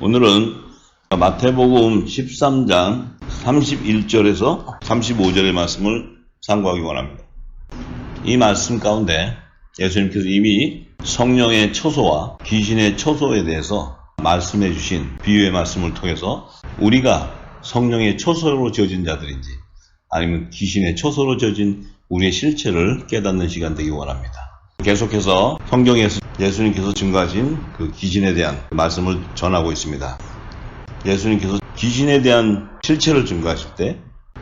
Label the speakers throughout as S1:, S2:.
S1: 오늘은 마태복음 13장 31절에서 35절의 말씀을 상고하기 원합니다. 이 말씀 가운데 예수님께서 이미 성령의 처소와 귀신의 처소에 대해서 말씀해 주신 비유의 말씀을 통해서 우리가 성령의 처소로 지어진 자들인지 아니면 귀신의 처소로 지어진 우리의 실체를 깨닫는 시간 되기 원합니다. 계속해서 성경에서 예수님께서 증거하신 그 귀신에 대한 말씀을 전하고 있습니다. 예수님께서 귀신에 대한 실체를 증거하실 때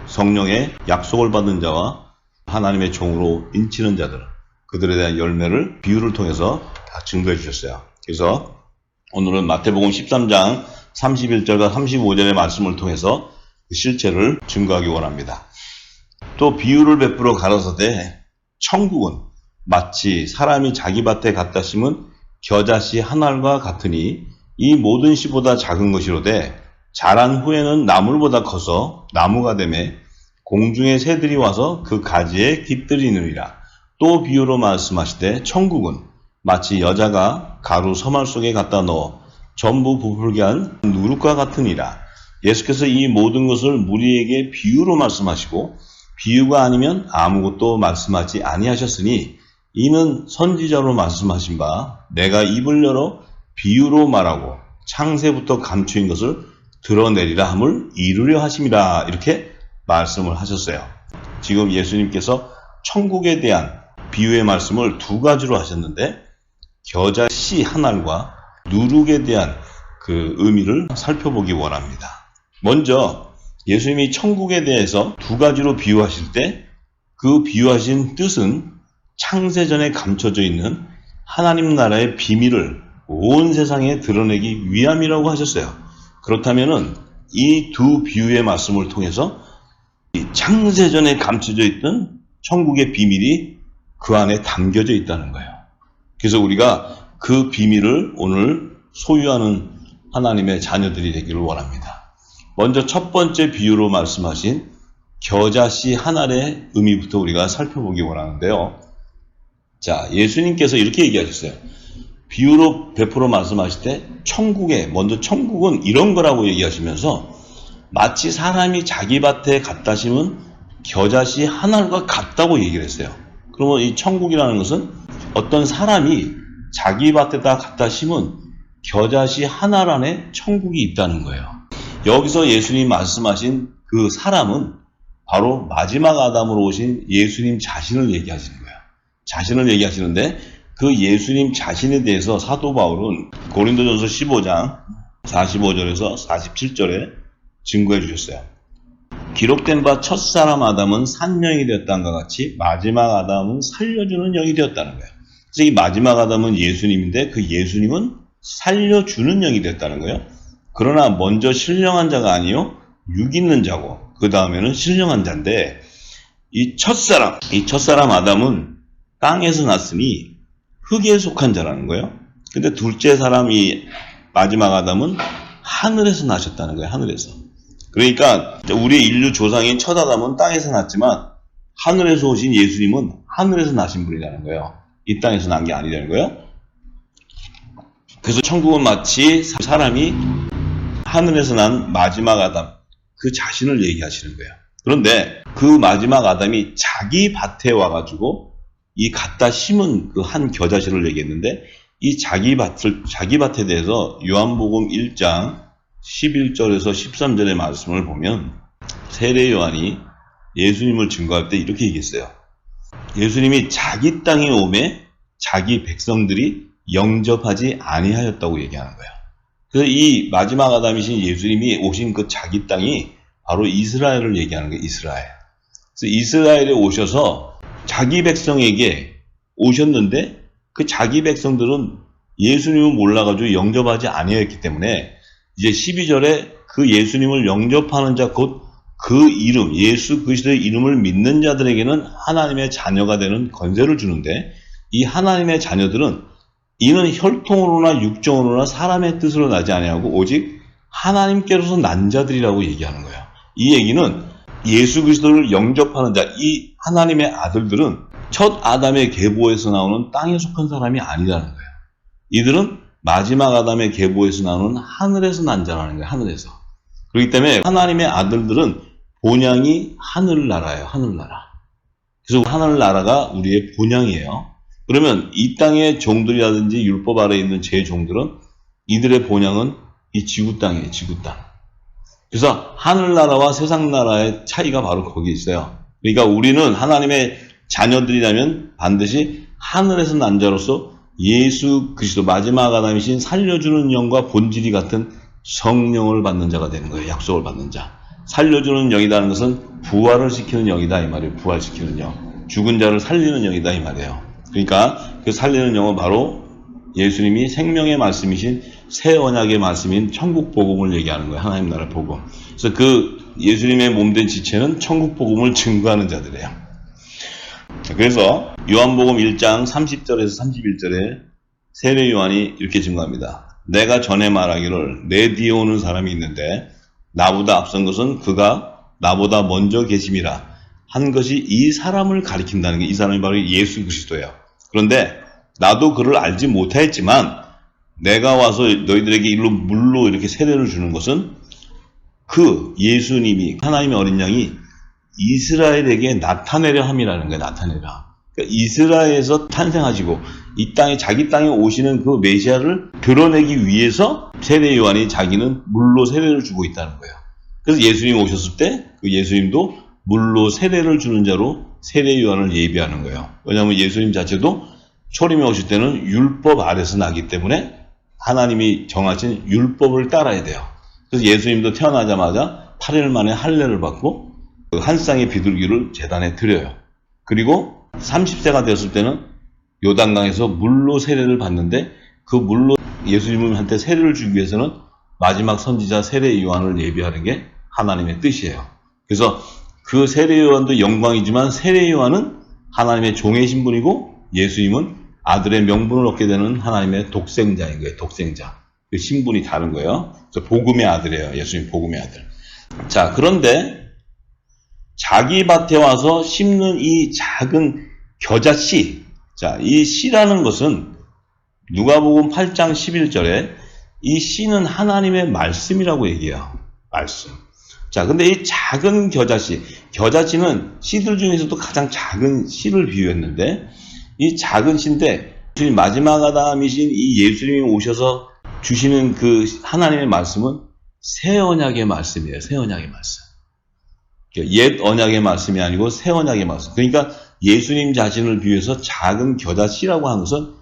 S1: 성령의 약속을 받은 자와 하나님의 종으로 인치는 자들, 그들에 대한 열매를 비유를 통해서 다 증거해 주셨어요. 그래서 오늘은 마태복음 13장 31절과 35절의 말씀을 통해서 그 실체를 증거하기 원합니다. 또 비유를 베풀어 가라사대 천국은 마치 사람이 자기 밭에 갖다 심은 겨자씨 한 알과 같으니 이 모든 씨보다 작은 것이로되 자란 후에는 나물보다 커서 나무가 되매 공중의 새들이 와서 그 가지에 깃들이느니라. 또 비유로 말씀하시되 천국은 마치 여자가 가루 서말 속에 갖다 넣어 전부 부풀게 한 누룩과 같으니라. 예수께서 이 모든 것을 무리에게 비유로 말씀하시고 비유가 아니면 아무것도 말씀하지 아니하셨으니 이는 선지자로 말씀하신 바 내가 입을 열어 비유로 말하고 창세부터 감추인 것을 드러내리라 함을 이루려 하심이라. 이렇게 말씀을 하셨어요. 지금 예수님께서 천국에 대한 비유의 말씀을 두 가지로 하셨는데 겨자 씨 한 알과 누룩에 대한 그 의미를 살펴보기 원합니다. 먼저 예수님이 천국에 대해서 두 가지로 비유하실 때 그 비유하신 뜻은 창세전에 감춰져 있는 하나님 나라의 비밀을 온 세상에 드러내기 위함이라고 하셨어요. 그렇다면은 이 두 비유의 말씀을 통해서 이 창세전에 감춰져 있던 천국의 비밀이 그 안에 담겨져 있다는 거예요. 그래서 우리가 그 비밀을 오늘 소유하는 하나님의 자녀들이 되기를 원합니다. 먼저 첫 번째 비유로 말씀하신 겨자씨 한 알의 의미부터 우리가 살펴보기 원하는데요. 자, 예수님께서 이렇게 얘기하셨어요. 비유로 베풀어 말씀하실 때 먼저 천국은 이런 거라고 얘기하시면서 마치 사람이 자기 밭에 갖다 심은 겨자씨 한 알과 같다고 얘기를 했어요. 그러면 이 천국이라는 것은 어떤 사람이 자기 밭에다 갖다 심은 겨자씨 한 알 안에 천국이 있다는 거예요. 여기서 예수님 말씀하신 그 사람은 바로 마지막 아담으로 오신 예수님 자신을 얘기하시는 거예요. 자신을 얘기하시는데 그 예수님 자신에 대해서 사도 바울은 고린도전서 15장 45절에서 47절에 증거해 주셨어요. 기록된 바 첫사람 아담은 산영이 되었다는 것 같이 마지막 아담은 살려주는 영이 되었다는 거예요. 그래서 이 마지막 아담은 예수님인데 그 예수님은 살려주는 영이 되었다는 거예요. 그러나 먼저 신령한 자가 아니요 육 있는 자고 그 다음에는 신령한 자인데 이 첫사람 아담은 땅에서 났으니 흙에 속한 자라는 거예요. 근데 둘째 사람이 마지막 아담은 하늘에서 나셨다는 거예요. 하늘에서. 그러니까 우리의 인류 조상인 첫 아담은 땅에서 났지만 하늘에서 오신 예수님은 하늘에서 나신 분이라는 거예요. 이 땅에서 난 게 아니라는 거예요. 그래서 천국은 마치 사람이 하늘에서 난 마지막 아담 그 자신을 얘기하시는 거예요. 그런데 그 마지막 아담이 자기 밭에 와가지고 이 갖다 심은 그 한 겨자씨를 얘기했는데 이 자기 밭에 대해서 요한복음 1장 11절에서 13절의 말씀을 보면 세례 요한이 예수님을 증거할 때 이렇게 얘기했어요. 예수님이 자기 땅에 오매 자기 백성들이 영접하지 아니하였다고 얘기하는 거예요. 그래서 이 마지막 아담이신 예수님이 오신 그 자기 땅이 바로 이스라엘을 얘기하는 거예요. 이스라엘. 그래서 이스라엘에 오셔서 자기 백성에게 오셨는데 그 자기 백성들은 예수님을 몰라가지고 영접하지 아니하였기 때문에 이제 12절에 그 예수님을 영접하는 자 곧 그 이름 예수 그리스도의 이름을 믿는 자들에게는 하나님의 자녀가 되는 권세를 주는데 이 하나님의 자녀들은 이는 혈통으로나 육정으로나 사람의 뜻으로 나지 아니하고 오직 하나님께로서 난 자들이라고 얘기하는 거예요. 이 얘기는 예수 그리스도를 영접하는 자, 이 하나님의 아들들은 첫 아담의 계보에서 나오는 땅에 속한 사람이 아니라는 거예요. 이들은 마지막 아담의 계보에서 나오는 하늘에서 난 자라는 거예요. 하늘에서. 그렇기 때문에 하나님의 아들들은 본향이 하늘나라예요. 하늘나라. 그래서 하늘나라가 우리의 본향이에요. 그러면 이 땅의 종들이라든지 율법 아래에 있는 제 종들은 이들의 본향은 이 지구 땅이에요. 지구 땅. 그래서 하늘나라와 세상나라의 차이가 바로 거기에 있어요. 그러니까 우리는 하나님의 자녀들이라면 반드시 하늘에서 난 자로서 예수 그리스도 마지막 아담이신 살려주는 영과 본질이 같은 성령을 받는 자가 되는 거예요. 약속을 받는 자. 살려주는 영이라는 것은 부활을 시키는 영이다 이 말이에요. 부활시키는 영. 죽은 자를 살리는 영이다 이 말이에요. 그러니까 그 살리는 영은 바로 예수님이 생명의 말씀이신 새 언약의 말씀인 천국 복음을 얘기하는 거예요. 하나님 나라 복음. 그래서 그 예수님의 몸된 지체는 천국 복음을 증거하는 자들이에요. 그래서 요한복음 1장 30절에서 31절에 세례 요한이 이렇게 증거합니다. 내가 전에 말하기를 내 뒤에 오는 사람이 있는데 나보다 앞선 것은 그가 나보다 먼저 계심이라 한 것이 이 사람을 가리킨다는 게 이 사람이 바로 예수 그리스도예요. 그런데 나도 그를 알지 못하였지만 내가 와서 너희들에게 일로 물로 이렇게 세례를 주는 것은 그 예수님이 하나님의 어린 양이 이스라엘에게 나타내려 함이라는 거예요. 나타내라. 그러니까 이스라엘에서 탄생하시고 이 땅에 자기 땅에 오시는 그 메시아를 드러내기 위해서 세례 요한이 자기는 물로 세례를 주고 있다는 거예요. 그래서 예수님 오셨을 때 그 예수님도 물로 세례를 주는 자로 세례 요한을 예비하는 거예요. 왜냐하면 예수님 자체도 초림에 오실 때는 율법 아래서 나기 때문에 하나님이 정하신 율법을 따라야 돼요. 그래서 예수님도 태어나자마자 8일 만에 할례를 받고 한 쌍의 비둘기를 제단에 드려요. 그리고 30세가 되었을 때는 요단강에서 물로 세례를 받는데 그 물로 예수님한테 세례를 주기 위해서는 마지막 선지자 세례 요한을 예비하는 게 하나님의 뜻이에요. 그래서 그 세례 요한도 영광이지만 세례 요한은 하나님의 종의 신분이고 예수님은 아들의 명분을 얻게 되는 하나님의 독생자인 거예요. 독생자. 그 신분이 다른 거예요. 그래서 복음의 아들이에요. 예수님 복음의 아들. 자, 그런데 자기 밭에 와서 심는 이 작은 겨자씨. 자, 이 씨라는 것은 누가복음 8장 11절에 이 씨는 하나님의 말씀이라고 얘기해요. 말씀. 자, 근데 이 작은 겨자씨는 씨들 중에서도 가장 작은 씨를 비유했는데 이 작은 씨인데 마지막 아담이신 이 예수님이 오셔서 주시는 그 하나님의 말씀은 새 언약의 말씀이에요. 새 언약의 말씀. 옛 언약의 말씀이 아니고 새 언약의 말씀. 그러니까 예수님 자신을 비유해서 작은 겨자씨라고 하는 것은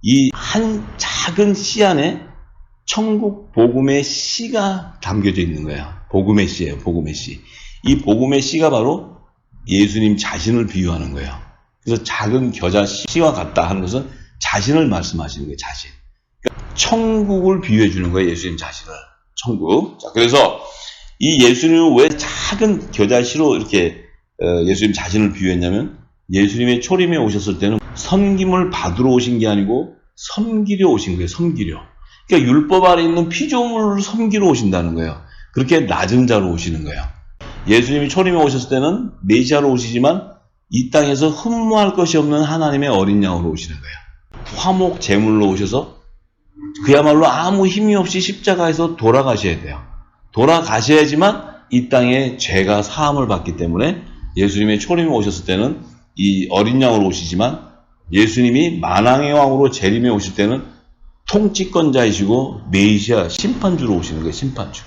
S1: 이 한 작은 씨 안에 천국 복음의 씨가 담겨져 있는 거예요. 복음의 씨예요. 복음의 씨. 이 복음의 씨가 바로 예수님 자신을 비유하는 거예요. 그래서 작은 겨자씨와 같다 하는 것은 자신을 말씀하시는 거예요. 자신. 그러니까 천국을 비유해 주는 거예요. 예수님 자신을. 천국. 자, 그래서 이 예수님은 왜 작은 겨자씨로 이렇게 예수님 자신을 비유했냐면 예수님의 초림에 오셨을 때는 섬김을 받으러 오신 게 아니고 섬기려 오신 거예요. 섬기려. 그러니까 율법 아래 있는 피조물을 섬기러 오신다는 거예요. 그렇게 낮은 자로 오시는 거예요. 예수님이 초림에 오셨을 때는 메시아로 오시지만 이 땅에서 흠모할 것이 없는 하나님의 어린 양으로 오시는 거예요. 화목 제물로 오셔서 그야말로 아무 힘이 없이 십자가에서 돌아가셔야 돼요. 돌아가셔야지만 이 땅에 죄가 사함을 받기 때문에 예수님의 초림에 오셨을 때는 이 어린 양으로 오시지만 예수님이 만왕의 왕으로 재림에 오실 때는 통치권자이시고 메시아 심판주로 오시는 거예요. 심판주.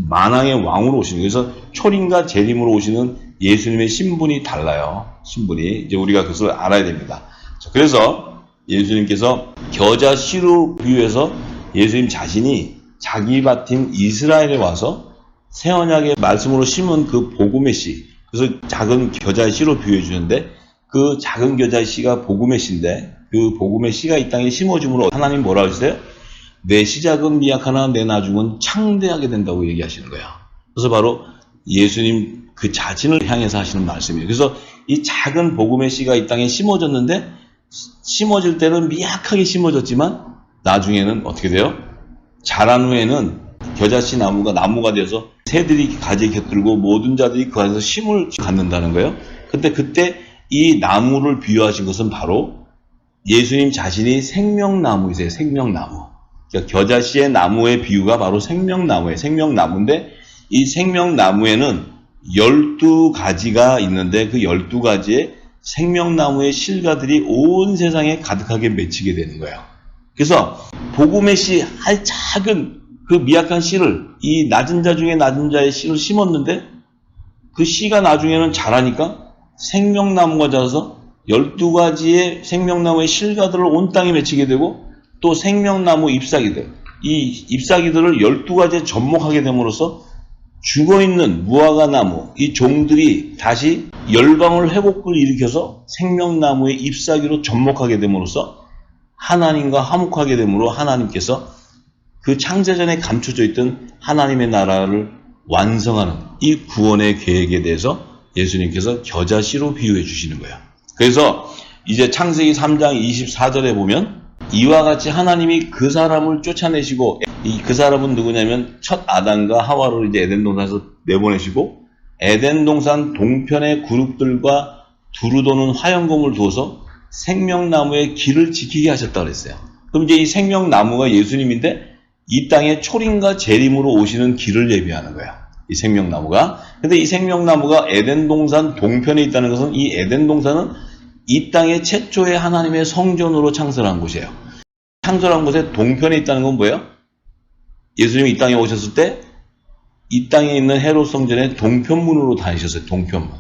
S1: 만왕의 왕으로 오시는 거예요. 그래서 초림과 재림으로 오시는 예수님의 신분이 달라요. 신분이. 이제 우리가 그것을 알아야 됩니다. 자, 그래서 예수님께서 겨자씨로 비유해서 예수님 자신이 자기 밭인 이스라엘에 와서 새 언약의 말씀으로 심은 그 복음의 씨. 그래서 작은 겨자씨로 비유해 주는데 그 작은 겨자씨가 복음의 씨인데 그 복음의 씨가 이 땅에 심어줌으로 하나님 뭐라 하셨어요? 내 시작은 미약하나 내 나중은 창대하게 된다고 얘기하시는 거예요. 그래서 바로 예수님 그 자신을 향해서 하시는 말씀이에요. 그래서 이 작은 복음의 씨가 이 땅에 심어졌는데 심어질 때는 미약하게 심어졌지만 나중에는 어떻게 돼요? 자란 후에는 겨자씨 나무가 되어서 새들이 가지에 곁들고 모든 자들이 그 안에서 쉼을 갖는다는 거예요. 근데 그때 이 나무를 비유하신 것은 바로 예수님 자신이 생명나무이세요. 생명나무. 겨자씨의 나무의 비유가 바로 생명나무예요. 생명나무인데 이 생명나무에는 12가지가 있는데 그 12가지의 생명나무의 실과들이 온 세상에 가득하게 맺히게 되는 거예요. 그래서 복음의 씨, 작은 그 미약한 씨를 이 낮은 자 중에 낮은 자의 씨를 심었는데 그 씨가 나중에는 자라니까 생명나무가 자라서 12가지의 생명나무의 실과들을 온 땅에 맺히게 되고 또 생명나무 잎사귀들, 이 잎사귀들을 12가지에 접목하게 됨으로써 죽어있는 무화과나무, 이 종들이 다시 열방을 회복을 일으켜서 생명나무의 잎사귀로 접목하게 됨으로써 하나님과 화목하게 되므로 하나님께서 그 창세전에 감춰져 있던 하나님의 나라를 완성하는 이 구원의 계획에 대해서 예수님께서 겨자씨로 비유해 주시는 거예요. 그래서 이제 창세기 3장 24절에 보면 이와 같이 하나님이 그 사람을 쫓아내시고, 그 사람은 누구냐면 첫 아담과 하와를 이제 에덴 동산에서 내보내시고 에덴 동산 동편의 그룹들과 두루 도는 화영검을 두어서 생명나무의 길을 지키게 하셨다고 그랬어요. 그럼 이제 이 생명나무가 예수님인데 이 땅에 초림과 재림으로 오시는 길을 예비하는 거예요. 이 생명나무가. 근데 이 생명나무가 에덴 동산 동편에 있다는 것은 이 에덴 동산은 이 땅의 최초의 하나님의 성전으로 창설한 곳이에요. 창설한 곳에 동편에 있다는 건 뭐예요? 예수님이 이 땅에 오셨을 때 이 땅에 있는 헤롯 성전의 동편문으로 다니셨어요. 동편문.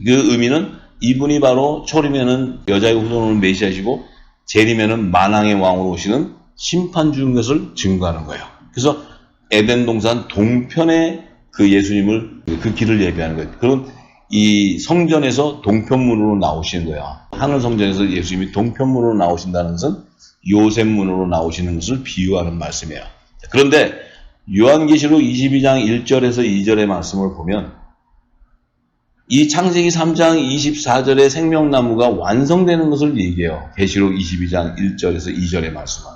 S1: 그 의미는 이분이 바로 초림에는 여자의 후손으로 오는 메시아이시고 재림에는 만왕의 왕으로 오시는 심판주인 것을 증거하는 거예요. 그래서 에덴 동산 동편에 그 예수님을, 그 길을 예비하는 거예요. 그런 이 성전에서 동편문으로 나오시는 거예요. 하늘 성전에서 예수님이 동편문으로 나오신다는 것은 요셉문으로 나오시는 것을 비유하는 말씀이에요. 그런데 요한계시록 22장 1절에서 2절의 말씀을 보면 이 창세기 3장 24절의 생명나무가 완성되는 것을 얘기해요. 계시록 22장 1절에서 2절의 말씀은.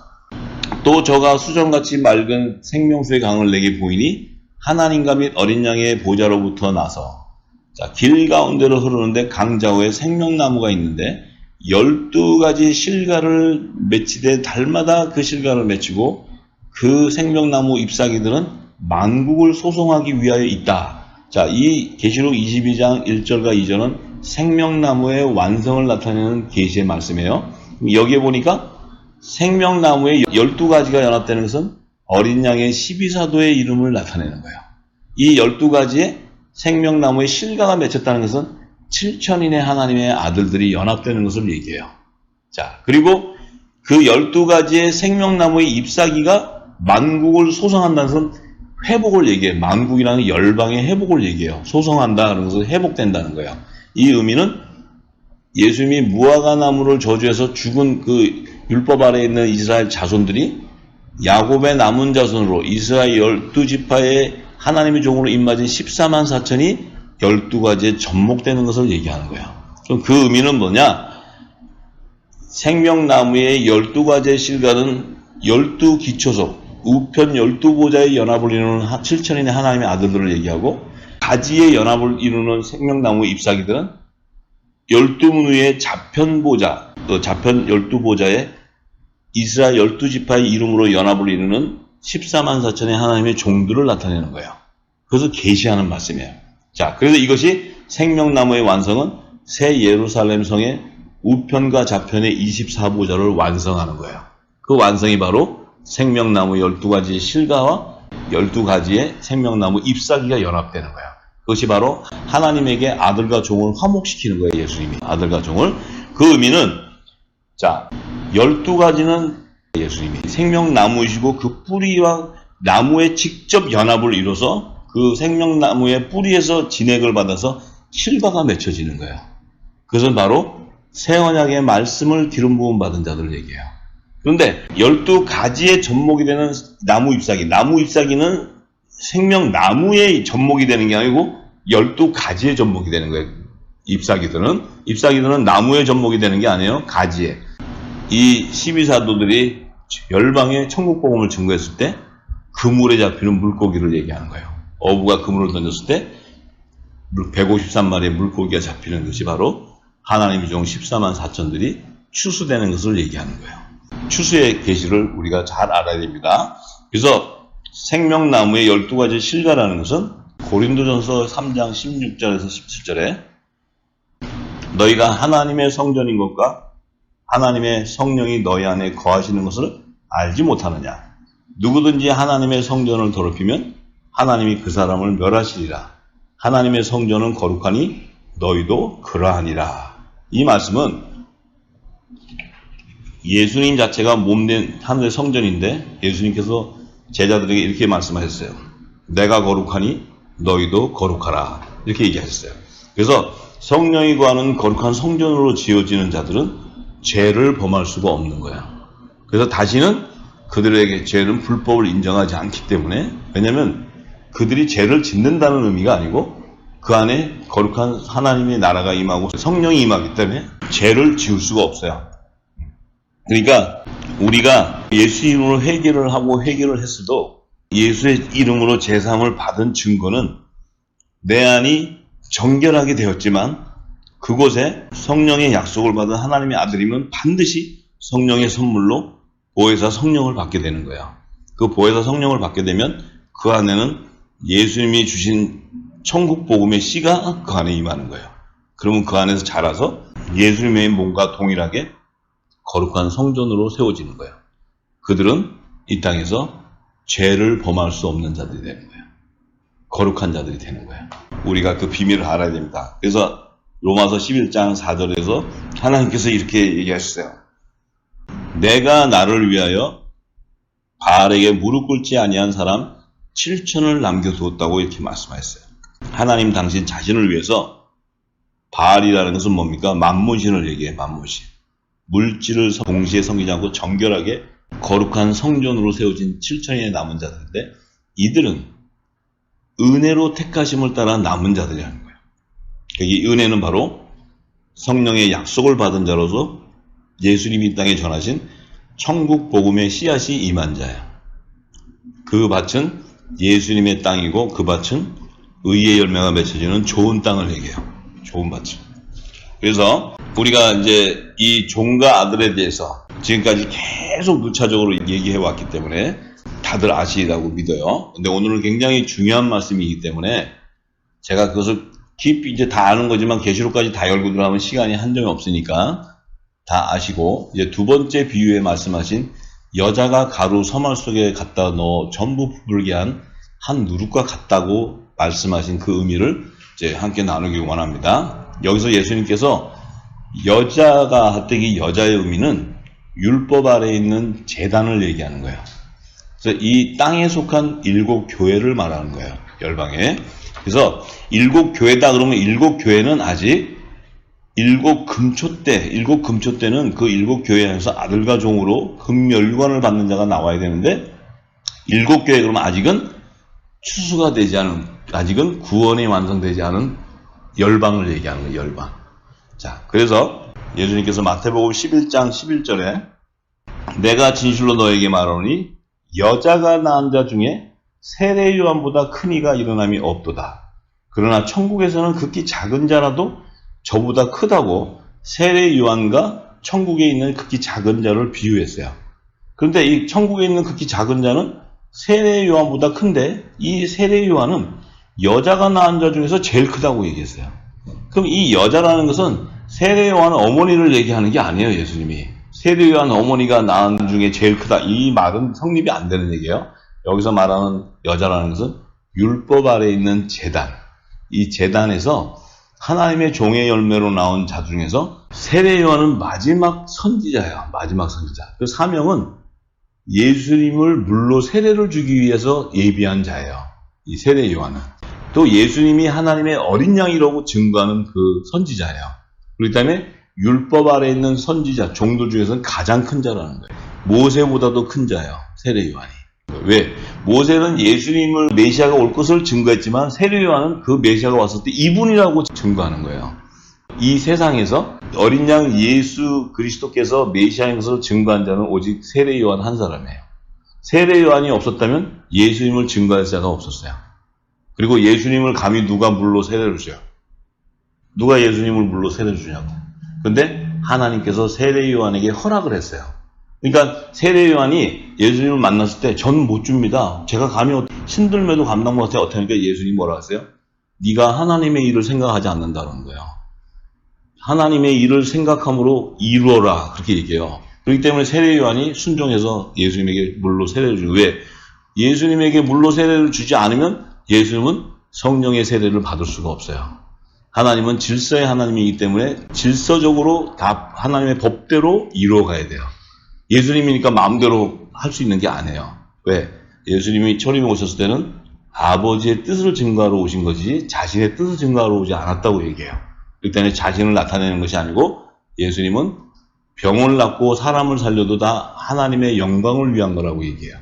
S1: 또 저가 수정같이 맑은 생명수의 강을 내게 보이니 하나님과 및 어린 양의 보좌로부터 나서 길 가운데로 흐르는데 강 좌우에 생명나무가 있는데 12가지 실과를 맺히되 달마다 그 실과를 맺히고 그 생명나무 잎사귀들은 만국을 소송하기 위하여 있다. 자, 이 계시록 22장 1절과 2절은 생명나무의 완성을 나타내는 계시의 말씀이에요. 여기에 보니까 생명나무의 12가지가 연합되는 것은 어린 양의 12사도의 이름을 나타내는 거예요. 이 12가지의 생명나무의 실과가 맺혔다는 것은 7천인의 하나님의 아들들이 연합되는 것을 얘기해요. 자, 그리고 그 12가지의 생명나무의 잎사귀가 만국을 소성한다는 것은 회복을 얘기해요. 만국이라는 열방의 회복을 얘기해요. 소성한다는 것은 회복된다는 거예요. 이 의미는 예수님이 무화과나무를 저주해서 죽은 그 율법 아래에 있는 이스라엘 자손들이 야곱의 남은 자손으로 이스라엘 12지파의 하나님의 종으로 입맞은 14만 4천이 12가지에 접목되는 것을 얘기하는 거예요. 그럼 그 의미는 뭐냐? 생명나무의 12가지의 실과는 12기초속, 우편 12보좌의 연합을 이루는 7천인의 하나님의 아들들을 얘기하고 가지의 연합을 이루는 생명나무 잎사귀들은 12문후의 자편보좌, 자편 12보좌의 이스라엘 12지파의 이름으로 연합을 이루는 14만 4천의 하나님의 종들을 나타내는 거예요. 그래서 계시하는 말씀이에요. 자, 그래서 이것이 생명나무의 완성은 새 예루살렘 성의 우편과 좌편의 24보좌를 완성하는 거예요. 그 완성이 바로 생명나무 12가지의 실과와 12가지의 생명나무 잎사귀가 연합되는 거예요. 그것이 바로 하나님에게 아들과 종을 화목시키는 거예요. 예수님이 아들과 종을. 그 의미는 자, 12가지는 예수님이 생명나무이시고 그 뿌리와 나무의 직접 연합을 이뤄서 그 생명나무의 뿌리에서 진액을 받아서 실과가 맺혀지는 거예요. 그것은 바로 새 언약의 말씀을 기름 부음 받은 자들을 얘기해요. 그런데 12가지의 접목이 되는 나무 잎사귀, 나무 잎사귀는 생명나무에 접목이 되는 게 아니고 12가지에 접목이 되는 거예요. 잎사귀들은 나무에 접목이 되는 게 아니에요. 가지에. 이 12사도들이 열방의 천국복음을 증거했을 때 그물에 잡히는 물고기를 얘기하는 거예요. 어부가 그물을 던졌을 때 153마리의 물고기가 잡히는 것이 바로 하나님의 종 14만 4천들이 추수되는 것을 얘기하는 거예요. 추수의 계시를 우리가 잘 알아야 됩니다. 그래서 생명나무의 12가지 실과라는 것은 고린도전서 3장 16절에서 17절에 너희가 하나님의 성전인 것과 하나님의 성령이 너희 안에 거하시는 것을 알지 못하느냐. 누구든지 하나님의 성전을 더럽히면 하나님이 그 사람을 멸하시리라. 하나님의 성전은 거룩하니 너희도 그러하니라. 이 말씀은 예수님 자체가 몸된 하늘의 성전인데 예수님께서 제자들에게 이렇게 말씀하셨어요. 내가 거룩하니 너희도 거룩하라. 이렇게 얘기하셨어요. 그래서 성령이 거하는 거룩한 성전으로 지어지는 자들은 죄를 범할 수가 없는 거야. 그래서 다시는 그들에게 죄는 불법을 인정하지 않기 때문에, 왜냐하면 그들이 죄를 짓는다는 의미가 아니고 그 안에 거룩한 하나님의 나라가 임하고 성령이 임하기 때문에 죄를 지을 수가 없어요. 그러니까 우리가 예수 이름으로 회개를 하고 회개를 했어도 예수의 이름으로 제사함을 받은 증거는 내 안이 정결하게 되었지만 그곳에 성령의 약속을 받은 하나님의 아들이면 반드시 성령의 선물로 보혜사 성령을 받게 되는 거예요. 그 보혜사 성령을 받게 되면 그 안에는 예수님이 주신 천국 복음의 씨가 그 안에 임하는 거예요. 그러면 그 안에서 자라서 예수님의 몸과 동일하게 거룩한 성전으로 세워지는 거예요. 그들은 이 땅에서 죄를 범할 수 없는 자들이 되는 거예요. 거룩한 자들이 되는 거예요. 우리가 그 비밀을 알아야 됩니다. 그래서 로마서 11장 4절에서 하나님께서 이렇게 얘기하셨어요. 내가 나를 위하여 바알에게 무릎 꿇지 아니한 사람 7천을 남겨두었다고 이렇게 말씀하셨어요. 하나님 당신 자신을 위해서 바알이라는 것은 뭡니까? 만문신을 얘기해. 만문신. 물질을 동시에 섬기지 않고 정결하게 거룩한 성전으로 세워진 7천의 남은 자들인데 이들은 은혜로 택하심을 따라 남은 자들이라는 거예요. 이 은혜는 바로 성령의 약속을 받은 자로서 예수님이 이 땅에 전하신 천국 복음의 씨앗이 임한 자예요. 그 밭은 예수님의 땅이고 그 밭은 의의 열매가 맺혀지는 좋은 땅을 얘기해요. 좋은 밭을. 그래서 우리가 이제 이 종과 아들에 대해서 지금까지 계속 누차적으로 얘기해 왔기 때문에 다들 아시리라고 믿어요. 근데 오늘은 굉장히 중요한 말씀이기 때문에 제가 그것을 깊이 이제 다 아는 거지만 계시록까지 다 열고 들어가면 시간이 한정이 없으니까 다 아시고, 이제 두 번째 비유에 말씀하신 여자가 가루 서말 속에 갖다 넣어 전부 부풀게 한 누룩과 같다고 말씀하신 그 의미를 이제 함께 나누기 원합니다. 여기서 예수님께서 여자가 하되기 여자의 의미는 율법 아래에 있는 제단을 얘기하는 거예요. 그래서 이 땅에 속한 7교회를 말하는 거예요. 열방에. 그래서 7교회다 그러면 7교회는 아직 7금초 때는 그 7교회에서 아들과 종으로 금멸관을 받는 자가 나와야 되는데 7교회 그러면 아직은 추수가 되지 않은, 아직은 구원이 완성되지 않은 열방을 얘기하는 거예요. 열방. 자, 그래서 예수님께서 마태복음 11장 11절에 내가 진실로 너에게 말하노니 여자가 낳은 자 중에 세례 요한보다 큰 이가 일어남이 없도다. 그러나 천국에서는 극히 작은 자라도 저보다 크다고 세례 요한과 천국에 있는 극히 작은 자를 비유했어요. 그런데 이 천국에 있는 극히 작은 자는 세례 요한보다 큰데 이 세례 요한은 여자가 낳은 자 중에서 제일 크다고 얘기했어요. 그럼 이 여자라는 것은 세례 요한 어머니를 얘기하는 게 아니에요. 예수님이 세례 요한 어머니가 낳은 중에 제일 크다, 이 말은 성립이 안 되는 얘기예요. 여기서 말하는 여자라는 것은 율법 아래에 있는 제단, 이 제단에서 하나님의 종의 열매로 나온 자 중에서 세례 요한은 마지막 선지자예요. 마지막 선지자. 그 사명은 예수님을 물로 세례를 주기 위해서 예비한 자예요. 이 세례 요한은. 또 예수님이 하나님의 어린 양이라고 증거하는 그 선지자예요. 그렇기 때문에 율법 아래에 있는 선지자, 종들 중에서는 가장 큰 자라는 거예요. 모세보다도 큰 자예요. 세례 요한이. 왜? 모세는 예수님을 메시아가 올 것을 증거했지만 세례 요한은 그 메시아가 왔을 때 이분이라고 증거하는 거예요. 이 세상에서 어린 양 예수 그리스도께서 메시아인 것을 증거한 자는 오직 세례 요한 한 사람이에요. 세례 요한이 없었다면 예수님을 증거할 자가 없었어요. 그리고 예수님을 감히 누가 물로 세례를 줘요? 누가 예수님을 물로 세례를 주냐고. 근데 하나님께서 세례 요한에게 허락을 했어요. 그러니까 세례 요한이 예수님을 만났을 때 저는 못 줍니다. 제가 감히 신들매도 감당 못해 어떻게 하니까 예수님이 뭐라 하세요? 네가 하나님의 일을 생각하지 않는다는 거예요. 하나님의 일을 생각함으로 이루어라 그렇게 얘기해요. 그렇기 때문에 세례 요한이 순종해서 예수님에게 물로 세례를 주고 왜? 예수님에게 물로 세례를 주지 않으면 예수님은 성령의 세례를 받을 수가 없어요. 하나님은 질서의 하나님이기 때문에 질서적으로 다 하나님의 법대로 이루어가야 돼요. 예수님이니까 마음대로 할 수 있는 게 아니에요. 왜? 예수님이 초림에 오셨을 때는 아버지의 뜻을 증거하러 오신 거지 자신의 뜻을 증거하러 오지 않았다고 얘기해요. 그렇기 때문에 자신을 나타내는 것이 아니고 예수님은 병을 낫고 사람을 살려도 다 하나님의 영광을 위한 거라고 얘기해요.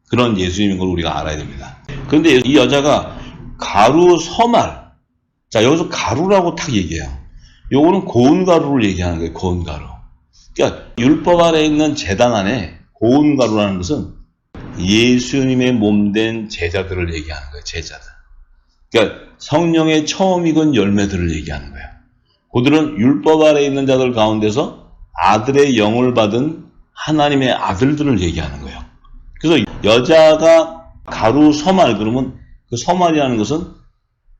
S1: 그런 예수님인 걸 우리가 알아야 됩니다. 그런데 이 여자가 가루 서말, 자 여기서 가루라고 딱 얘기해요. 요거는 고운 가루를 얘기하는 거예요. 고운 가루. 그러니까 율법 아래 있는 제단 안에 고운 가루라는 것은 예수님의 몸된 제자들을 얘기하는 거예요. 제자들. 그러니까 성령의 처음 익은 열매들을 얘기하는 거예요. 그들은 율법 아래 있는 자들 가운데서 아들의 영을 받은 하나님의 아들들을 얘기하는 거예요. 그래서 여자가 가루 서말 그러면 그 서말이라는 것은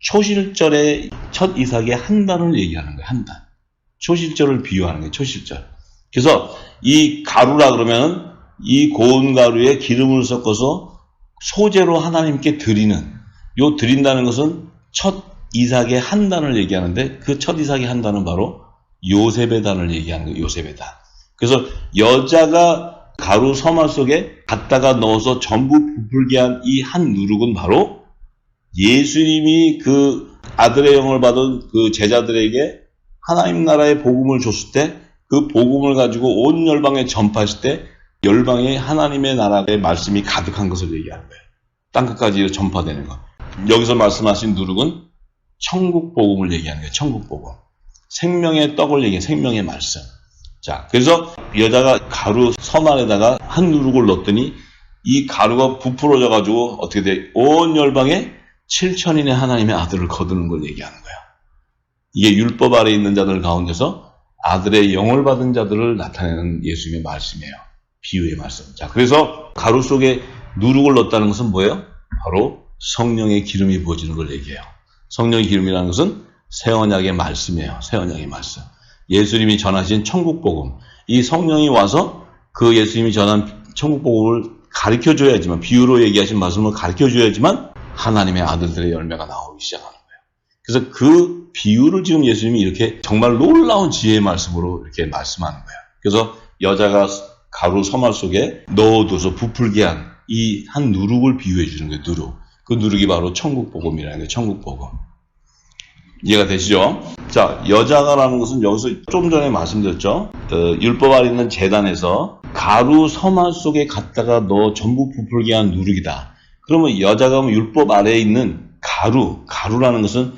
S1: 초실절의 첫 이삭의 한 단을 얘기하는 거예요. 한 단. 초실절을 비유하는 거예요. 초실절. 그래서 이 가루라 그러면 이 고운 가루에 기름을 섞어서 소재로 하나님께 드리는 요 드린다는 것은 첫 이삭의 한 단을 얘기하는데 그 첫 이삭의 한 단은 바로 요셉의 단을 얘기하는 거예요. 요셉의 단. 그래서 여자가 가루 서말 속에 갖다가 넣어서 전부 부풀게 한 이 한 누룩은 바로 예수님이 그 아들의 영을 받은 그 제자들에게 하나님 나라의 복음을 줬을 때 그 복음을 가지고 온 열방에 전파했을 때 열방에 하나님의 나라의 말씀이 가득한 것을 얘기하는 거예요. 땅끝까지 전파되는 것. 여기서 말씀하신 누룩은 천국 복음을 얘기하는 거예요. 천국 복음. 생명의 떡을 얘기해요. 생명의 말씀. 자, 그래서 여자가 가루 서말에다가 한 누룩을 넣었더니 이 가루가 부풀어져 가지고 어떻게 돼? 온 열방에 7천인의 하나님의 아들을 거두는 걸 얘기하는 거예요. 이게 율법 아래 있는 자들 가운데서 아들의 영을 받은 자들을 나타내는 예수님의 말씀이에요. 비유의 말씀. 자, 그래서 가루 속에 누룩을 넣었다는 것은 뭐예요? 바로 성령의 기름이 부어지는 걸 얘기해요. 성령의 기름이라는 것은 새 언약의 말씀이에요. 새 언약의 말씀. 예수님이 전하신 천국 복음. 이 성령이 와서 그 예수님이 전한 천국 복음을 가르쳐 줘야지만, 비유로 얘기하신 말씀을 가르쳐 줘야지만 하나님의 아들들의 열매가 나오기 시작하는 거예요. 그래서 그 비유를 지금 예수님이 이렇게 정말 놀라운 지혜의 말씀으로 이렇게 말씀하는 거예요. 그래서 여자가 가루 서말 속에 넣어둬서 부풀게 한 이 한 누룩을 비유해 주는 거예요. 누룩. 그 누룩이 바로 천국 복음이라는 거예요. 천국 복음. 이해가 되시죠? 자, 여자가라는 것은 여기서 좀 전에 말씀드렸죠. 율법 아래 있는 제단에서 가루 서말 속에 갖다가 넣어 전부 부풀게 한 누룩이다. 그러면 여자가 율법 아래에 있는 가루라는 것은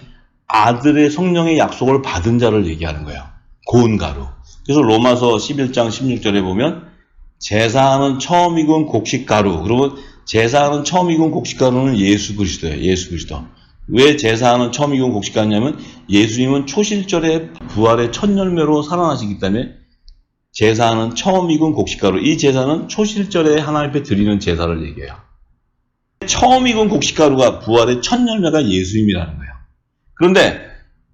S1: 아들의 성령의 약속을 받은 자를 얘기하는 거예요. 고운 가루. 그래서 로마서 11장 16절에 보면 제사하는 처음 익은 곡식가루. 그러면 제사하는 처음 익은 곡식가루는 예수 그리스도예요. 예수 그리스도. 왜 제사하는 처음 익은 곡식가루냐면 예수님은 초실절의 부활의 첫 열매로 살아나시기 때문에 제사하는 처음 익은 곡식가루. 이 제사는 초실절에 하나님 앞에 드리는 제사를 얘기해요. 처음 익은 곡식가루가 부활의 첫 열매가 예수님이라는 거예요. 그런데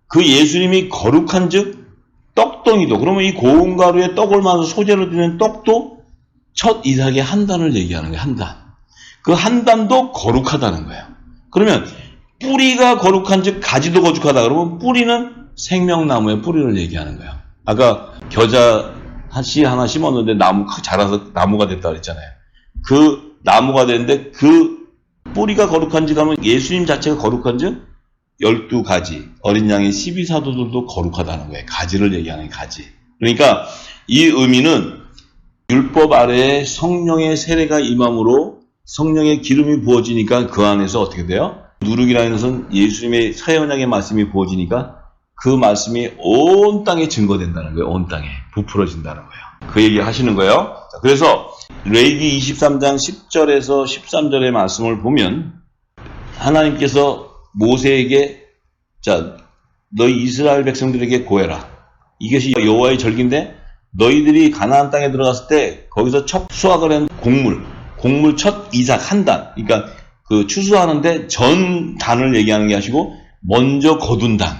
S1: 그 예수님이 거룩한 즉 떡덩이도, 그러면 이 고운 가루에 떡을 말아서 소재로 드리는 떡도 첫 이삭의 한 단을 얘기하는 거예요. 한 단. 그 한 단도 거룩하다는 거예요. 그러면 뿌리가 거룩한 즉 가지도 거룩하다. 그러면 뿌리는 생명나무의 뿌리를 얘기하는 거예요. 아까 겨자 씨 하나 심었는데 자라서 나무가 됐다 그랬잖아요. 그 나무가 됐는데 그 뿌리가 거룩한 즉 하면 예수님 자체가 거룩한 즉 12가지, 어린 양의 12사도들도 거룩하다는 거예요. 가지를 얘기하는 가지. 그러니까 이 의미는 율법 아래에 성령의 세례가 임함으로 성령의 기름이 부어지니까 그 안에서 어떻게 돼요? 누룩이라는 것은 예수님의 새 언약의 말씀이 부어지니까 그 말씀이 온 땅에 증거된다는 거예요. 온 땅에 부풀어진다는 거예요. 그 얘기 하시는 거예요. 자, 그래서 레위기 23장 10절에서 13절의 말씀을 보면 하나님께서 모세에게 자, 너희 이스라엘 백성들에게 고해라. 이것이 여호와의 절기인데 너희들이 가나안 땅에 들어갔을 때 거기서 첫 수확을 한 곡물 첫 이삭 한 단. 그러니까 그 추수하는데 전 단을 얘기하는 게 아니고 먼저 거둔 단.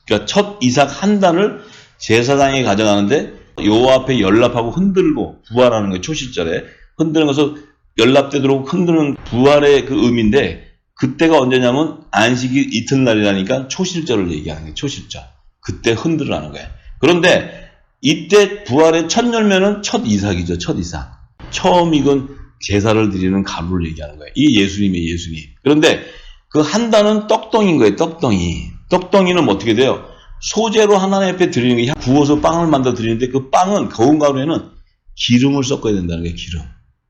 S1: 그러니까 첫 이삭 한 단을 제사장이 가져가는데 여호와 앞에 연납하고 흔들고 부활하는 거예요. 초실절에 흔드는 것을 연납되도록 흔드는 부활의 그 의미인데 그때가 언제냐면 안식일 이튿날이라니까 초실절을 얘기하는 거예요. 초실절. 그때 흔들으라는 거예요. 그런데 이때 부활의 첫 열매는 첫 이삭이죠. 첫 이삭. 처음 익은 제사를 드리는 가루를 얘기하는 거예요. 이 예수님이에요. 예수님. 그런데 그 한 단은 떡덩이인 거예요. 떡덩이. 떡덩이는 어떻게 돼요? 소재로 하나님 앞에 드리는 게 구워서 빵을 만들어 드리는데 그 빵은 고운 가루에는 기름을 섞어야 된다는 거예요.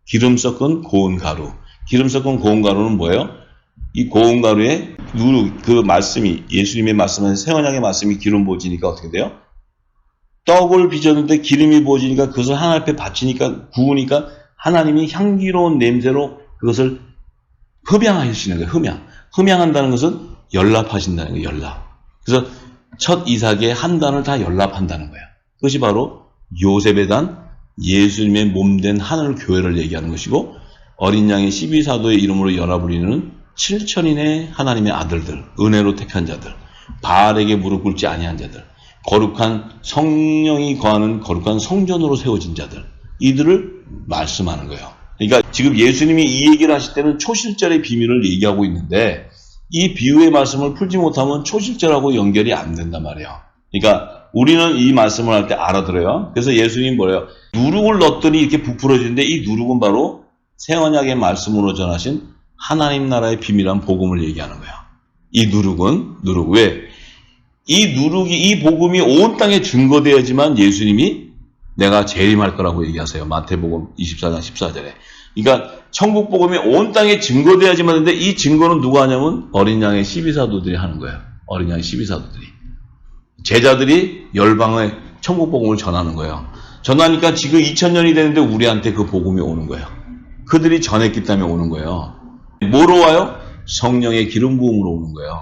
S1: 기름 섞은 고운 가루. 기름 섞은 고운 가루는 뭐예요? 이 고운 가루에 그 말씀이 예수님의 말씀은 새 언약의 말씀이 기름 부어지니까 어떻게 돼요? 떡을 빚었는데 기름이 부어지니까 그것을 하나님 앞에 바치니까 구우니까 하나님이 향기로운 냄새로 그것을 흡양하시는 거예요. 흡양한다는 것은 연납하신다는 거예요. 연납. 그래서 첫 이삭의 한 단을 다 연납한다는 거예요. 그것이 바로 요셉의 단, 예수님의 몸된 하늘 교회를 얘기하는 것이고 어린 양의 12사도의 이름으로 연합을 이루는 7천인의 하나님의 아들들, 은혜로 택한 자들, 바알에게 무릎 꿇지 아니한 자들, 거룩한 성령이 거하는 거룩한 성전으로 세워진 자들, 이들을 말씀하는 거예요. 그러니까 지금 예수님이 이 얘기를 하실 때는 초실절의 비밀을 얘기하고 있는데 이 비유의 말씀을 풀지 못하면 초실절하고 연결이 안 된단 말이에요. 그러니까 우리는 이 말씀을 할 때 알아들어요. 그래서 예수님 뭐래요? 누룩을 넣었더니 이렇게 부풀어지는데 이 누룩은 바로 새 언약의 말씀으로 전하신 하나님 나라의 비밀한 복음을 얘기하는 거예요. 이 누룩은 왜? 이 복음이 온 땅에 증거되어야지만 예수님이 내가 재림할 거라고 얘기하세요. 마태복음 24장 14절에. 그러니까 천국 복음이 온 땅에 증거되어야지만 하는데 이 증거는 누가 하냐면 어린 양의 12사도들이 하는 거예요. 어린 양의 12사도들이. 제자들이 열방에 천국 복음을 전하는 거예요. 전하니까 지금 2000년이 되는데 우리한테 그 복음이 오는 거예요. 그들이 전했기 때문에 오는 거예요. 뭐로 와요? 성령의 기름 부음으로 오는 거예요.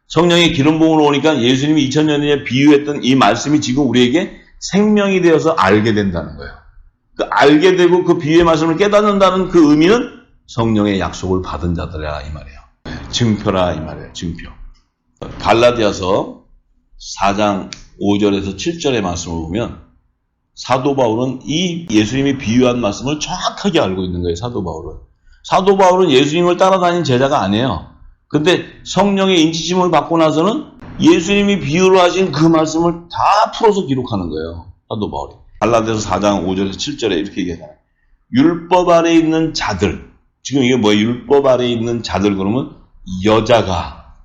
S1: 성령의 기름 부음으로 오니까 예수님이 2000년 전에 비유했던 이 말씀이 지금 우리에게 생명이 되어서 알게 된다는 거예요. 그 알게 되고 그 비유의 말씀을 깨닫는다는 그 의미는 성령의 약속을 받은 자들이라 이 말이에요. 증표라 이 말이에요. 증표. 갈라디아서 4장 5절에서 7절의 말씀을 보면 사도 바울은 이 예수님이 비유한 말씀을 정확하게 알고 있는 거예요. 사도 바울은 예수님을 따라다닌 제자가 아니에요. 근데 성령의 인치심을 받고 나서는 예수님이 비유로 하신 그 말씀을 다 풀어서 기록하는 거예요. 사도 바울이. 갈라디아서 4장 5절에서 7절에 이렇게 얘기하잖아요. 율법 아래 있는 자들. 지금 이게 뭐예요? 율법 아래 있는 자들 그러면 여자가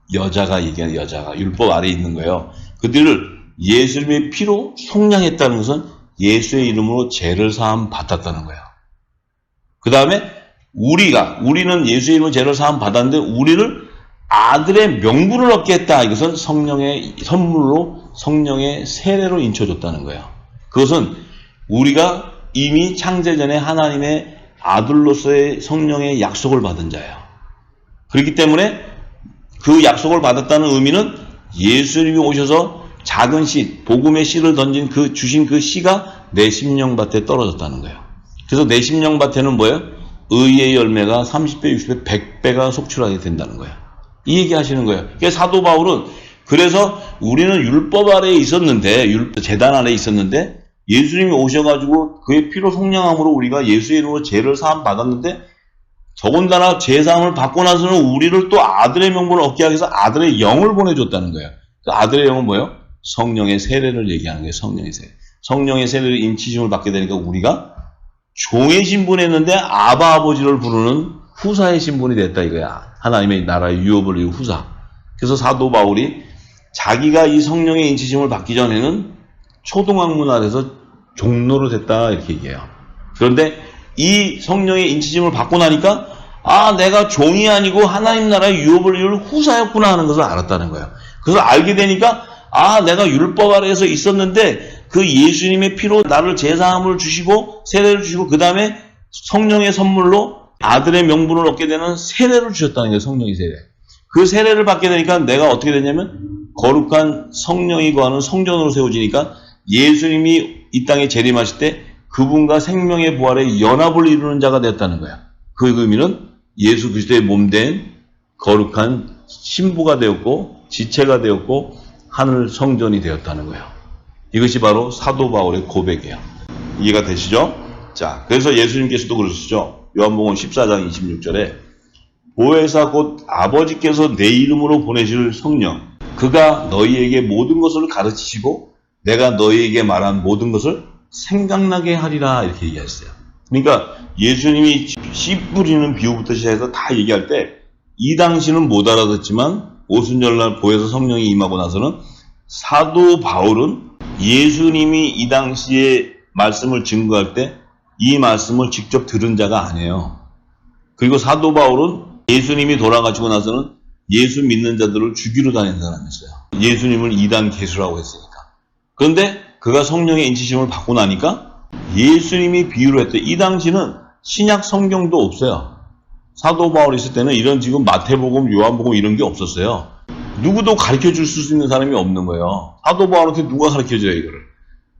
S1: 얘기하는 여자가 율법 아래 있는 거예요. 그들을 예수님의 피로 속량했다는 것은 예수의 이름으로 죄를 사함 받았다는 거예요. 그 다음에 우리는 예수의 이름으로 죄를 사함 받았는데 우리를 아들의 명분을 얻게 했다. 이것은 성령의 선물로 성령의 세례로 인쳐줬다는 거예요. 그것은 우리가 이미 창세전에 하나님의 아들로서의 성령의 약속을 받은 자예요. 그렇기 때문에 그 약속을 받았다는 의미는 예수님이 오셔서 작은 씨, 복음의 씨를 던진 주신 그 씨가 내 심령밭에 떨어졌다는 거예요. 그래서 내 심령밭에는 뭐예요? 의의 열매가 30배, 60배, 100배가 속출하게 된다는 거예요. 이 얘기 하시는 거예요. 그러니까 사도 바울은 그래서 우리는 율법 아래에 있었는데, 제단 아래에 있었는데, 예수님이 오셔가지고 그의 피로 속량함으로 우리가 예수의 이름으로 죄를 사함 받았는데, 더군다나 죄사함을 받고 나서는 우리를 또 아들의 명분을 얻게 하기 위해서 아들의 영을 보내줬다는 거예요. 그 아들의 영은 뭐예요? 성령의 세례를 얘기하는 거예요. 성령의 세례. 성령의 세례를 인치심을 받게 되니까 우리가 종의 신분이었는데 아바 아버지를 부르는 후사의 신분이 됐다 이거야. 하나님의 나라의 유업을 이룬 후사. 그래서 사도 바울이 자기가 이 성령의 인치심을 받기 전에는 초등학문 아래서 종로로 됐다 이렇게 얘기해요. 그런데 이 성령의 인치심을 받고 나니까 내가 종이 아니고 하나님 나라의 유업을 이룰 후사였구나 하는 것을 알았다는 거예요. 그래서 알게 되니까 내가 율법 아래에서 있었는데 그 예수님의 피로 나를 제사함을 주시고 세례를 주시고 그 다음에 성령의 선물로 아들의 명분을 얻게 되는 세례를 주셨다는 거예요. 성령의 세례. 그 세례를 받게 되니까 내가 어떻게 되냐면 거룩한 성령이 거하는 성전으로 세워지니까 예수님이 이 땅에 재림하실 때 그분과 생명의 부활의 연합을 이루는 자가 되었다는 거야. 그 의미는 예수 그리스도의 몸된 거룩한 신부가 되었고 지체가 되었고 하늘 성전이 되었다는 거예요. 이것이 바로 사도 바울의 고백이에요. 이해가 되시죠? 자, 그래서 예수님께서도 그러시죠. 요한복음 14장 26절에 보혜사 곧 아버지께서 내 이름으로 보내실 성령 그가 너희에게 모든 것을 가르치시고 내가 너희에게 말한 모든 것을 생각나게 하리라 이렇게 얘기했어요. 그러니까 예수님이 씨 뿌리는 비유부터 시작해서 다 얘기할 때 이 당시는 못 알아듣지만 오순절날 보혜사 성령이 임하고 나서는 사도 바울은 예수님이 이 당시에 말씀을 증거할 때 이 말씀을 직접 들은 자가 아니에요. 그리고 사도 바울은 예수님이 돌아가시고 나서는 예수 믿는 자들을 죽이러 다니는 사람이었어요. 예수님을 이단 개수라고 했으니까. 그런데 그가 성령의 인치심을 받고 나니까 예수님이 비유를 했대. 이 당시는 신약 성경도 없어요. 사도 바울이 있을 때는 이런 지금 마태복음, 요한복음 이런 게 없었어요. 누구도 가르쳐 줄 수 있는 사람이 없는 거예요. 사도 바울한테 누가 가르쳐 줘요, 이거를.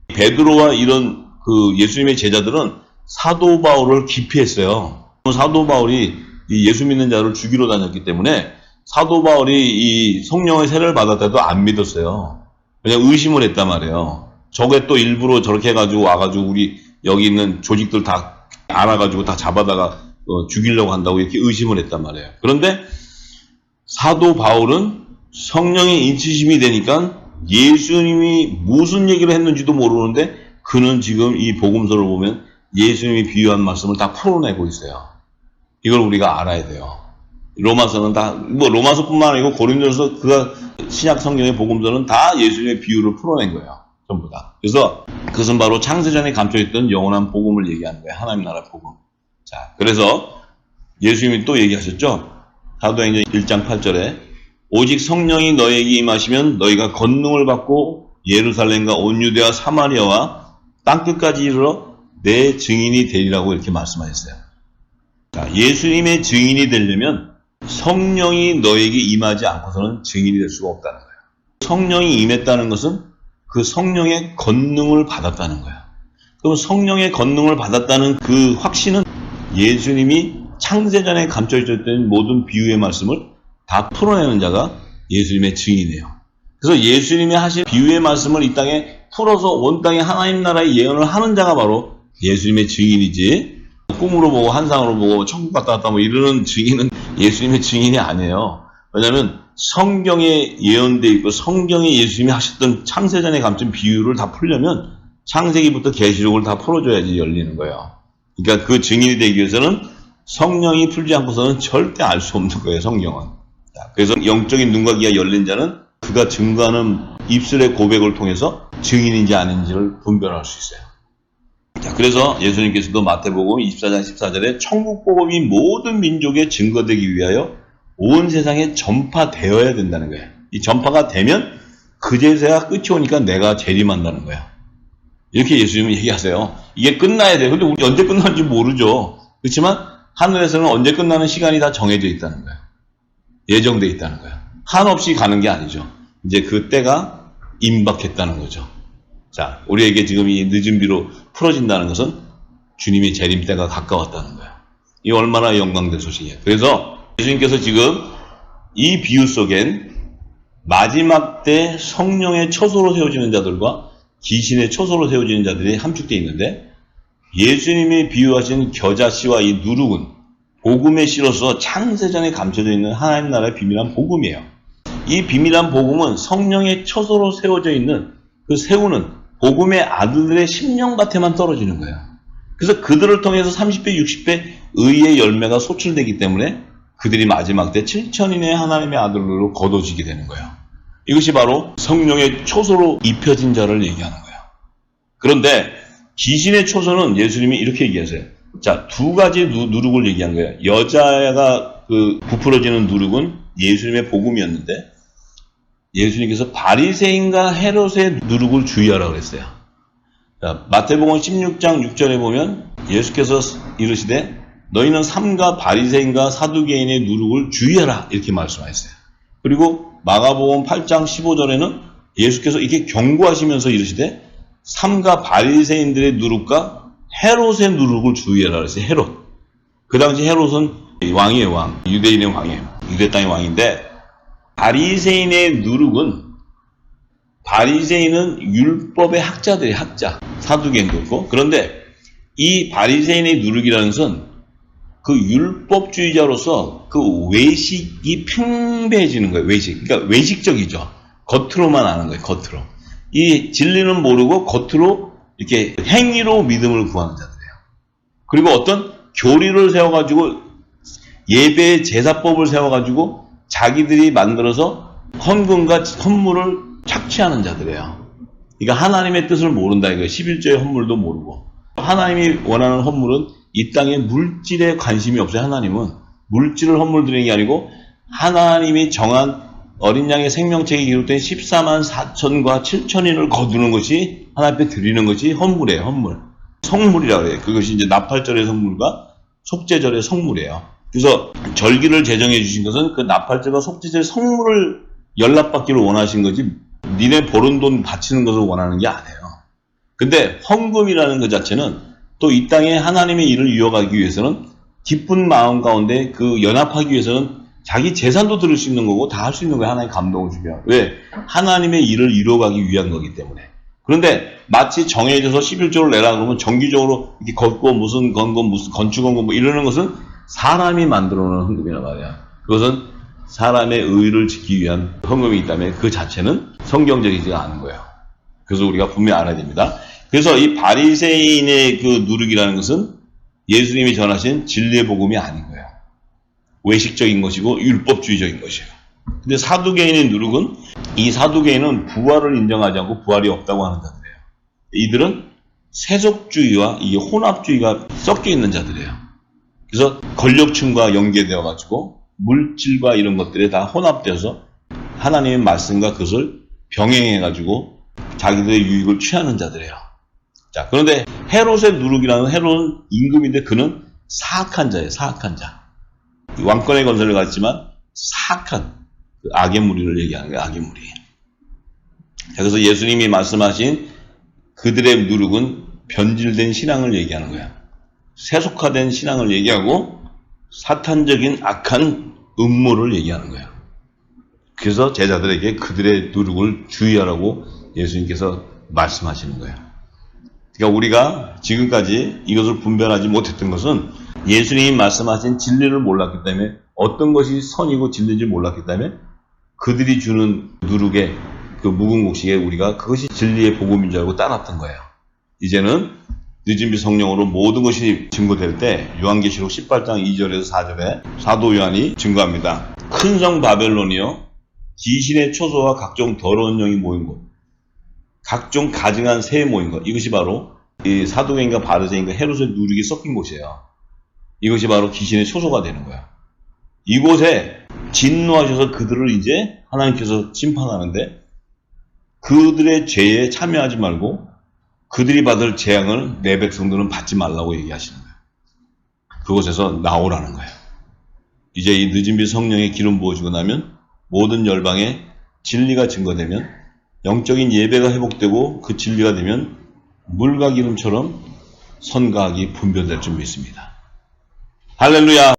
S1: 베드로와 이런 그 예수님의 제자들은 사도 바울을 기피했어요. 사도 바울이 이 예수 믿는 자를 죽이러 다녔기 때문에 사도 바울이 이 성령의 세례를 받았다도 안 믿었어요. 그냥 의심을 했단 말이에요. 저게 또 일부러 저렇게 해가지고 와가지고 우리 여기 있는 조직들 다 알아가지고 다 잡아다가 죽이려고 한다고 이렇게 의심을 했단 말이에요. 그런데 사도 바울은 성령의 인치심이 되니까 예수님이 무슨 얘기를 했는지도 모르는데 그는 지금 이 복음서를 보면 예수님이 비유한 말씀을 다 풀어내고 있어요. 이걸 우리가 알아야 돼요. 로마서는 다, 뭐 로마서뿐만 아니고 고린도서 그가 신약 성경의 복음서는 다 예수님의 비유를 풀어낸 거예요. 전부 다. 그래서 그것은 바로 창세전에 감춰있던 영원한 복음을 얘기하는 거예요. 하나님 나라 복음. 자, 그래서 예수님이 또 얘기하셨죠. 사도행전 1장 8절에 오직 성령이 너에게 임하시면 너희가 권능을 받고 예루살렘과 온 유대와 사마리아와 땅끝까지 이르러 내 증인이 되리라고 이렇게 말씀하셨어요. 자, 예수님의 증인이 되려면 성령이 너에게 임하지 않고서는 증인이 될 수가 없다는 거예요. 성령이 임했다는 것은 그 성령의 권능을 받았다는 거예요. 그럼 성령의 권능을 받았다는 그 확신은 예수님이 창세전에 감춰있었던 모든 비유의 말씀을 다 풀어내는 자가 예수님의 증인이에요. 그래서 예수님이 하신 비유의 말씀을 이 땅에 풀어서 온 땅에 하나님 나라의 예언을 하는 자가 바로 예수님의 증인이지, 꿈으로 보고 환상으로 보고 천국 갔다 왔다 뭐 이러는 증인은 예수님의 증인이 아니에요. 왜냐하면 성경에 예언되어 있고 성경에 예수님이 하셨던 창세전에 감춘 비유를 다 풀려면 창세기부터 계시록을 다 풀어줘야지 열리는 거예요. 그러니까 그 증인이 되기 위해서는 성령이 풀지 않고서는 절대 알 수 없는 거예요, 성경은. 자, 그래서 영적인 눈과 귀가 열린 자는 그가 증거하는 입술의 고백을 통해서 증인인지 아닌지를 분별할 수 있어요. 자, 그래서 예수님께서도 마태복음 24장 14절에 천국 복음이 모든 민족에 증거되기 위하여 온 세상에 전파되어야 된다는 거예요. 이 전파가 되면 그제서야 끝이 오니까 내가 재림한다는 거야. 이렇게 예수님은 얘기하세요. 이게 끝나야 돼요. 근데 우리 언제 끝나는지 모르죠. 그렇지만 하늘에서는 언제 끝나는 시간이 다 정해져 있다는 거야. 예정돼 있다는 거야. 한없이 가는 게 아니죠. 이제 그 때가 임박했다는 거죠. 자, 우리에게 지금 이 늦은 비로 풀어진다는 것은 주님의 재림 때가 가까웠다는 거예요. 이 얼마나 영광된 소식이에요. 그래서 예수님께서 지금 이 비유 속엔 마지막 때 성령의 처소로 세워지는 자들과 귀신의 처소로 세워지는 자들이 함축되어 있는데, 예수님이 비유하신 겨자씨와 이 누룩은 복음의 씨로서 창세전에 감춰져 있는 하나님 나라의 비밀한 복음이에요. 이 비밀한 복음은 성령의 처소로 세워져 있는 그 세우는 복음의 아들들의 심령밭에만 떨어지는 거예요. 그래서 그들을 통해서 30배, 60배 의의 열매가 소출되기 때문에 그들이 마지막 때 7천인의 하나님의 아들로 거둬지게 되는 거예요. 이것이 바로 성령의 초소로 입혀진 자를 얘기하는 거예요. 그런데 귀신의 초소는 예수님이 이렇게 얘기하세요. 자, 두 가지 누룩을 얘기한 거예요. 여자가 그 부풀어지는 누룩은 예수님의 복음이었는데, 예수님께서 바리새인과 헤롯의 누룩을 주의하라고 그랬어요. 자, 마태복음 16장 6절에 보면 예수께서 이르시되 너희는 삼가 바리새인과 사두개인의 누룩을 주의하라 이렇게 말씀하셨어요. 그리고 마가복음 8장 15절에는 예수께서 이렇게 경고하시면서 이르시되 삼가 바리새인들의 누룩과 헤롯의 누룩을 주의하라 그랬어요. 헤롯. 그 당시 헤롯은 왕이에요, 왕. 유대인의 왕이에요. 유대 땅의 왕인데, 바리새인의 누룩은, 바리새인은 율법의 학자들이 학자. 사두개인도 있고. 그런데 이 바리새인의 누룩이라는 것은 그 율법주의자로서 그 외식이 팽배해지는 거예요, 외식. 그러니까 외식적이죠. 겉으로만 아는 거예요, 겉으로. 이 진리는 모르고 겉으로 이렇게 행위로 믿음을 구하는 자들이에요. 그리고 어떤 교리를 세워가지고 예배의 제사법을 세워가지고 자기들이 만들어서 헌금과 헌물을 착취하는 자들이에요. 그러니까 하나님의 뜻을 모른다 이거예요. 11조의 헌물도 모르고. 하나님이 원하는 헌물은 이 땅에 물질에 관심이 없어요. 하나님은 물질을 헌물 드리는 게 아니고 하나님이 정한 어린 양의 생명책에 기록된 14만 4천과 7천인을 거두는 것이 하나님 앞에 드리는 것이 헌물이에요. 헌물. 성물이라고 그래요. 그것이 이제 나팔절의 성물과 속죄절의 성물이에요. 그래서 절기를 제정해 주신 것은 그 나팔절과 속죄절의 성물을 연락받기를 원하신 거지 니네 버는 돈 바치는 것을 원하는 게 아니에요. 근데 헌금이라는 것 자체는 또 이 땅에 하나님의 일을 이어가기 위해서는 기쁜 마음 가운데 그 연합하기 위해서는 자기 재산도 들을 수 있는 거고 다 할 수 있는 거예요. 하나님 감동을 주면. 왜? 하나님의 일을 이루어가기 위한 거기 때문에. 그런데 마치 정해져서 11조를 내라 그러면 정기적으로 이렇게 걷고 무슨 건금 무슨 건축원금 뭐 이러는 것은 사람이 만들어 놓은 헌금이란 말이야. 그것은 사람의 의를 지키기 위한 헌금이기 때문에 그 자체는 성경적이지가 않은 거예요. 그래서 우리가 분명히 알아야 됩니다. 그래서 이 바리새인의 그 누룩이라는 것은 예수님이 전하신 진리의 복음이 아닌 거예요. 외식적인 것이고 율법주의적인 것이에요. 근데 사두개인의 누룩은 이 사두개인은 부활을 인정하지 않고 부활이 없다고 하는 자들이에요. 이들은 세속주의와 이 혼합주의가 섞여 있는 자들이에요. 그래서 권력층과 연계되어 가지고 물질과 이런 것들에 다 혼합되어서 하나님의 말씀과 그것을 병행해 가지고 자기들의 유익을 취하는 자들이에요. 자, 그런데 헤롯의 누룩이라는 헤롯은 임금인데 그는 사악한 자예요. 사악한 자. 왕권의 건설을 갖지만 사악한 그 악의 무리를 얘기하는 거예요. 악의 무리. 자, 그래서 예수님이 말씀하신 그들의 누룩은 변질된 신앙을 얘기하는 거예요. 세속화된 신앙을 얘기하고 사탄적인 악한 음모를 얘기하는 거예요. 그래서 제자들에게 그들의 누룩을 주의하라고 예수님께서 말씀하시는 거예요. 그러니까 우리가 지금까지 이것을 분별하지 못했던 것은 예수님이 말씀하신 진리를 몰랐기 때문에 어떤 것이 선이고 진리인지 몰랐기 때문에 그들이 주는 누룩의 그 묵은 곡식에 우리가 그것이 진리의 복음인 줄 알고 따랐던 거예요. 이제는 늦은 비 성령으로 모든 것이 증거될 때 요한계시록 18장 2절에서 4절에 사도 요한이 증거합니다. 큰 성 바벨론이요 귀신의 초소와 각종 더러운 영이 모인 곳 각종 가증한 새 모인 것 이것이 바로 이 사두개인과 바리새인과 헤롯의 누룩이 섞인 곳이에요. 이것이 바로 귀신의 초소가 되는 거야. 이곳에 진노하셔서 그들을 이제 하나님께서 심판하는데 그들의 죄에 참여하지 말고 그들이 받을 재앙을 내 백성들은 받지 말라고 얘기하시는 거예요. 그곳에서 나오라는 거예요. 이제 이 늦은 빛 성령의 기름 부어지고 나면 모든 열방에 진리가 증거되면 영적인 예배가 회복되고 그 진리가 되면 물과 기름처럼 선과 악이 분별될 줄 믿습니다. 할렐루야.